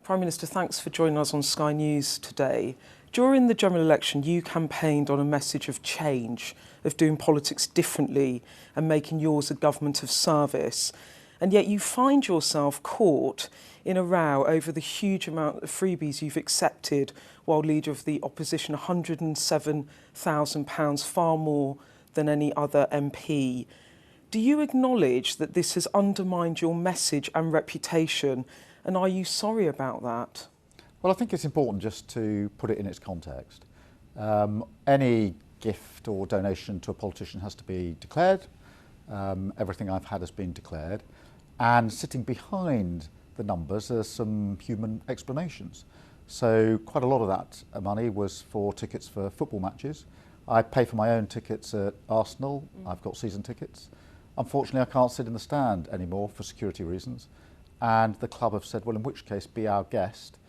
Prime Minister, thanks for joining us on Sky News today. During the general election, you campaigned on a message of change, of doing politics differently and making yours a government of service. And yet you find yourself caught in a row over the huge amount of freebies you've accepted while leader of the opposition, £107,000, far more than any other MP. Do you acknowledge that this has undermined your message and reputation? And are you sorry about that? Well, I think it's important just to put it in its context. Any gift or donation to a politician has to be declared. Everything I've had has been declared. And sitting behind the numbers are some human explanations. So quite a lot of that money was for tickets for football matches. I pay for my own tickets at Arsenal. I've got season tickets. Unfortunately, I can't sit in the stand anymore for security reasons. And the club have said, well, in which case, be our guest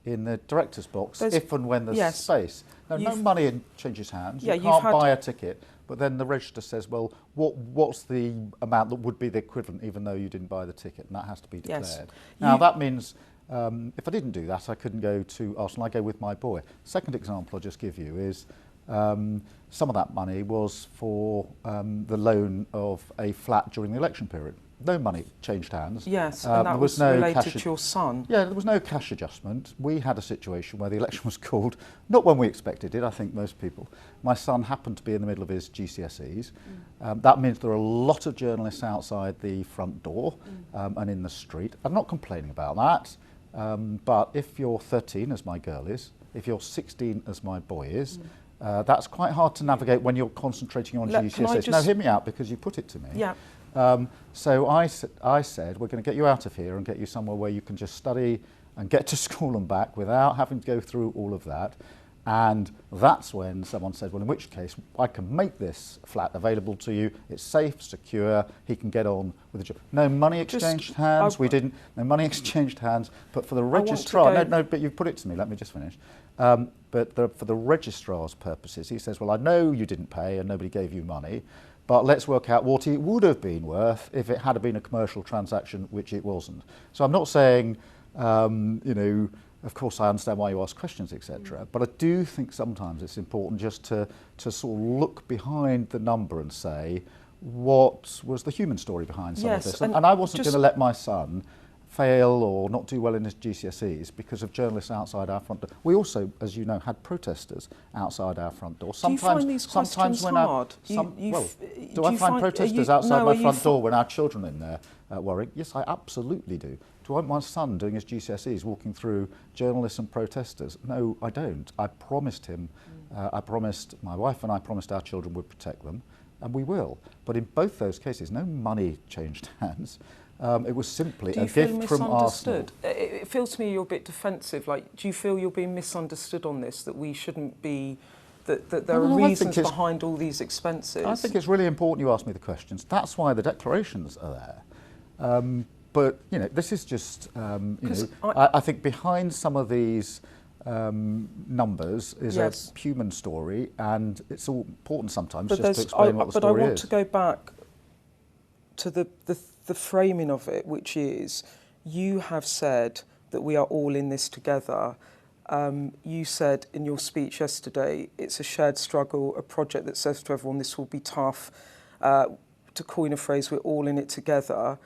in the director's box, if and when there's space. Now, no money changes hands. You can't buy a ticket, but then the register says, well, what's the amount that would be the equivalent, even though you didn't buy the ticket, and that has to be declared. Yes. Now, that means if I didn't do that, I couldn't go to Arsenal. I go with my boy. Second example I'll just give you is some of that money was for the loan of a flat during the election period. No money changed hands. Yes, and that was related to your son. Yeah, there was no cash adjustment. We had a situation where the election was called, not when we expected it, I think most people. My son happened to be in the middle of his GCSEs. That means there are a lot of journalists outside the front door and in the street. I'm not complaining about that, but if you're 13, as my girl is, if you're 16, as my boy is, that's quite hard to navigate when you're concentrating on GCSEs. Now, hear me out, because you put it to me. Yeah. So I said, we're going to get you out of here and get you somewhere where you can just study and get to school and back without having to go through all of that. And that's when someone said, well, in which case I can make this flat available to you. It's safe, secure. He can get on with the job. No money exchanged hands. We didn't. No money exchanged hands. But for the registrar, no, but you've put it to me. Let me just finish. But for the registrar's purposes, he says, well, I know you didn't pay and nobody gave you money, but let's work out what it would have been worth if it had been a commercial transaction, which it wasn't. So I'm not saying, you know, of course I understand why you ask questions, etc. But I do think sometimes it's important just to sort of look behind the number and say, what was the human story behind some of this? And I wasn't going to let my son fail or not do well in his GCSEs because of journalists outside our front door. We also, as you know, had protesters outside our front door. Do you find these questions hard? Do I find protesters outside my front door when our children are in there worrying? Yes, I absolutely do. Do I want my son doing his GCSEs walking through journalists and protesters? No, I don't. I promised him, I promised my wife and I promised our children would protect them, and we will. But in both those cases, no money changed hands. It was simply a gift from Arsenal. It feels to me you're a bit defensive. Like, do you feel you're being misunderstood on this, that we shouldn't be, that there are reasons behind all these expenses? I think it's really important you ask me the questions. That's why the declarations are there. But, you know, this is just, you know, I think behind some of these numbers is a human story, and it's all important sometimes just to explain what the story is. But I want to go back to the framing of it, which is, you have said that we are all in this together. You said in your speech yesterday, it's a shared struggle, a project that says to everyone this will be tough. To coin a phrase, we're all in it together.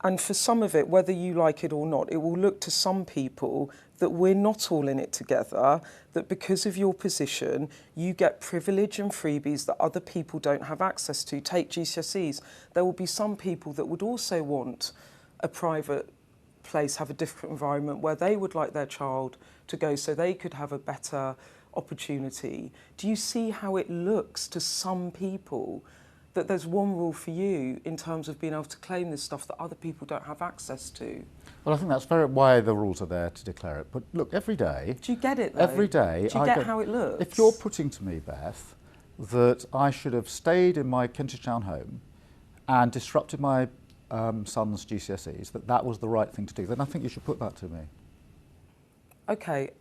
And for some of it, whether you like it or not, it will look to some people that we're not all in it together, that because of your position, you get privilege and freebies that other people don't have access to. Take GCSEs. There will be some people that would also want a private place, have a different environment where they would like their child to go so they could have a better opportunity. Do you see how it looks to some people that there's one rule for you in terms of being able to claim this stuff that other people don't have access to? Well, I think that's why the rules are there, to declare it. But look, every day... Do you get it, though? Every day... Do you get how it looks? If you're putting to me, Beth, that I should have stayed in my Kentish Town home and disrupted my son's GCSEs, that was the right thing to do, then I think you should put that to me. OK.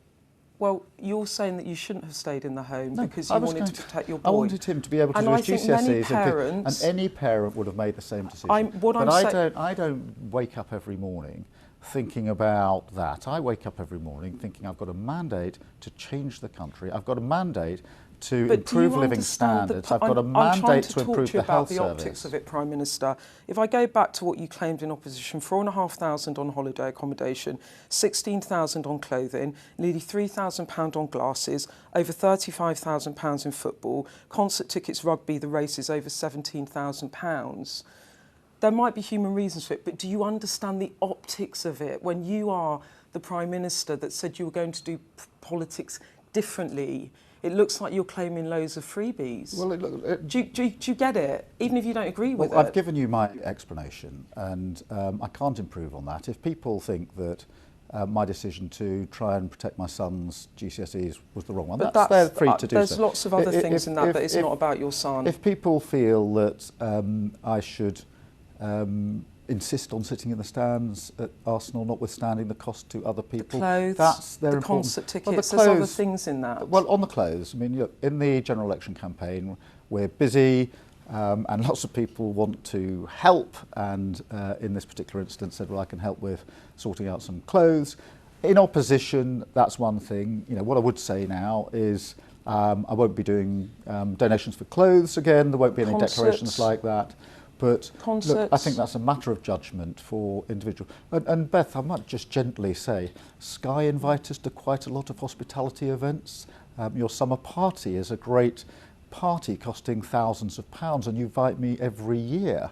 Well, you're saying that you shouldn't have stayed in the home because you wanted to protect your boy. I wanted him to be able to do his GCSEs, and any parent would have made the same decision. I don't wake up every morning thinking about that. I wake up every morning thinking I've got a mandate to change the country. I've got a mandate to improve living standards. I've got a mandate to improve the health service. I'm trying to talk to you about the optics of it, Prime Minister. If I go back to what you claimed in opposition, 4,500 on holiday accommodation, 16,000 on clothing, nearly £3,000 on glasses, over £35,000 in football, concert tickets, rugby, the races, over £17,000. There might be human reasons for it, but do you understand the optics of it when you are the Prime Minister that said you were going to do politics differently? It looks like you're claiming loads of freebies. Well, do you get it? Even if you don't agree with it? I've given you my explanation, and I can't improve on that. If people think that my decision to try and protect my son's GCSEs was the wrong one, they're free to do so. There's lots of other things in that, but it's not about your son. If people feel that I should insist on sitting in the stands at Arsenal, notwithstanding the cost to other people. The clothes, that's their the concert tickets, well, there's other things in that. Well, on the clothes, I mean, look, in the general election campaign, we're busy and lots of people want to help, and in this particular instance said, well, I can help with sorting out some clothes. In opposition, that's one thing. You know, what I would say now is I won't be doing donations for clothes again. There won't be any declarations like that. But look, I think that's a matter of judgment for individuals. And Beth, I might just gently say, Sky invite us to quite a lot of hospitality events. Your summer party is a great party costing thousands of pounds, and you invite me every year.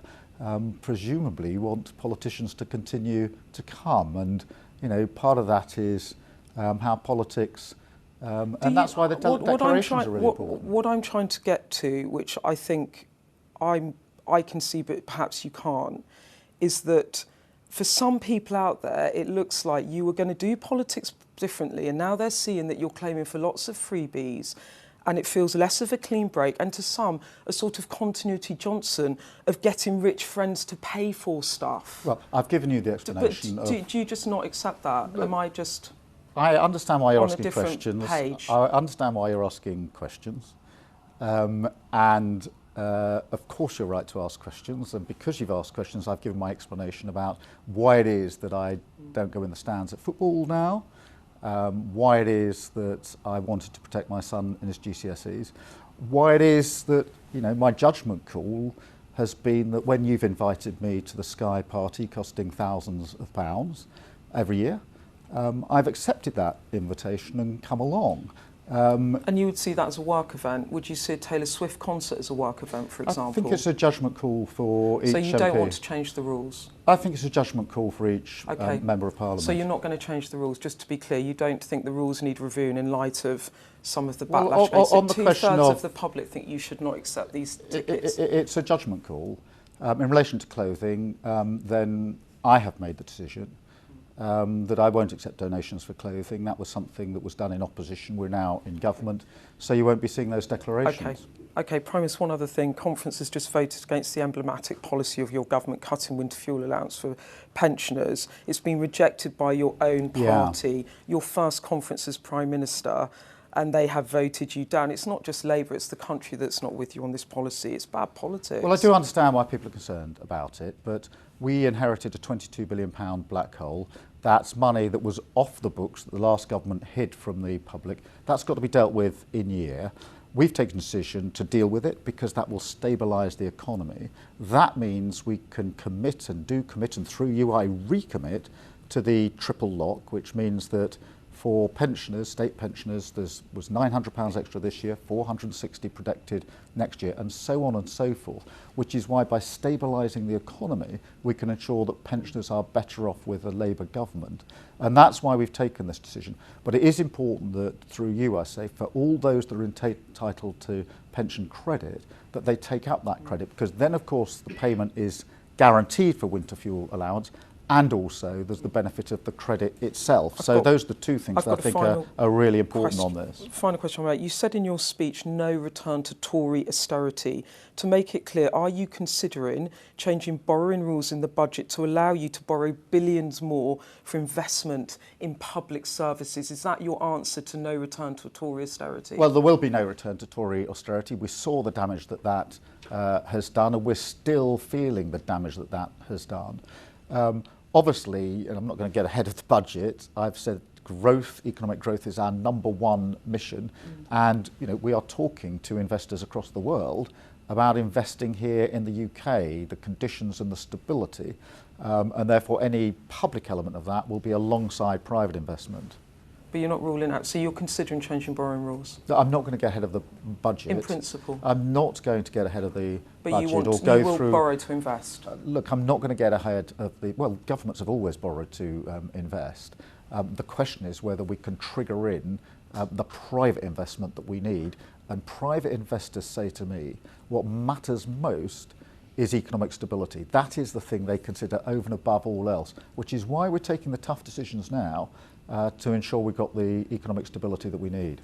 Presumably you want politicians to continue to come, and you know, part of that is how politics, and that's why the declarations are really important. What I'm trying to get to, which I think I can see, but perhaps you can't, is that for some people out there, it looks like you were going to do politics differently, and now they're seeing that you're claiming for lots of freebies, and it feels less of a clean break, and to some, a sort of continuity Johnson of getting rich friends to pay for stuff. Well, I've given you the explanation. But do you just not accept that? Look, am I just I understand why you're on asking a different questions. Page? I understand why you're asking questions. Of course you're right to ask questions, and because you've asked questions, I've given my explanation about why it is that I don't go in the stands at football now, why it is that I wanted to protect my son in his GCSEs, why it is that, you know, my judgment call has been that when you've invited me to the Sky party costing thousands of pounds every year, I've accepted that invitation and come along. And you would see that as a work event? Would you see a Taylor Swift concert as a work event, for example? I think it's a judgment call for each So you don't MP. want to change the rules? I think it's a judgment call for each Member of Parliament. So you're not going to change the rules, just to be clear, you don't think the rules need reviewing in light of some of the backlash? Well, on the question of the public think you should not accept these tickets? It's a judgment call. In relation to clothing, then I have made the decision that I won't accept donations for clothing. That was something that was done in opposition. We're now in government, so you won't be seeing those declarations. Okay, Prime Minister, one other thing. Conference has just voted against the emblematic policy of your government cutting winter fuel allowance for pensioners. It's been rejected by your own party, your first conference as Prime Minister, and they have voted you down. It's not just Labour, it's the country that's not with you on this policy. It's bad politics. Well, I do understand why people are concerned about it, but we inherited a £22 billion black hole. That's money that was off the books that the last government hid from the public. That's got to be dealt with in year. We've taken a decision to deal with it because that will stabilise the economy. That means we can commit, and through you I recommit to the triple lock, which means that for pensioners, state pensioners, there was £900 extra this year, £460 protected next year, and so on and so forth, which is why by stabilising the economy, we can ensure that pensioners are better off with a Labour government. And that's why we've taken this decision. But it is important that, through you, I say, for all those that are entitled to pension credit, that they take up that credit, because then, of course, the payment is guaranteed for winter fuel allowance, and also there's the benefit of the credit itself. So those are the two things that I think are really important on this. Final question, right? You said in your speech, no return to Tory austerity. To make it clear, are you considering changing borrowing rules in the budget to allow you to borrow billions more for investment in public services? Is that your answer to no return to Tory austerity? Well, there will be no return to Tory austerity. We saw the damage that has done, and we're still feeling the damage that has done. Obviously, and I'm not going to get ahead of the budget, I've said growth, economic growth is our number one mission. And we are talking to investors across the world about investing here in the UK, the conditions and the stability. And therefore any public element of that will be alongside private investment. But you're not ruling out, so you're considering changing borrowing rules? No, I'm not going to get ahead of the budget. In principle? I'm not going to get ahead of the but budget you will borrow to invest? Look, I'm not going to get ahead of governments have always borrowed to invest. The question is whether we can trigger in the private investment that we need. And private investors say to me, what matters most is economic stability. That is the thing they consider over and above all else, which is why we're taking the tough decisions now to ensure we've got the economic stability that we need.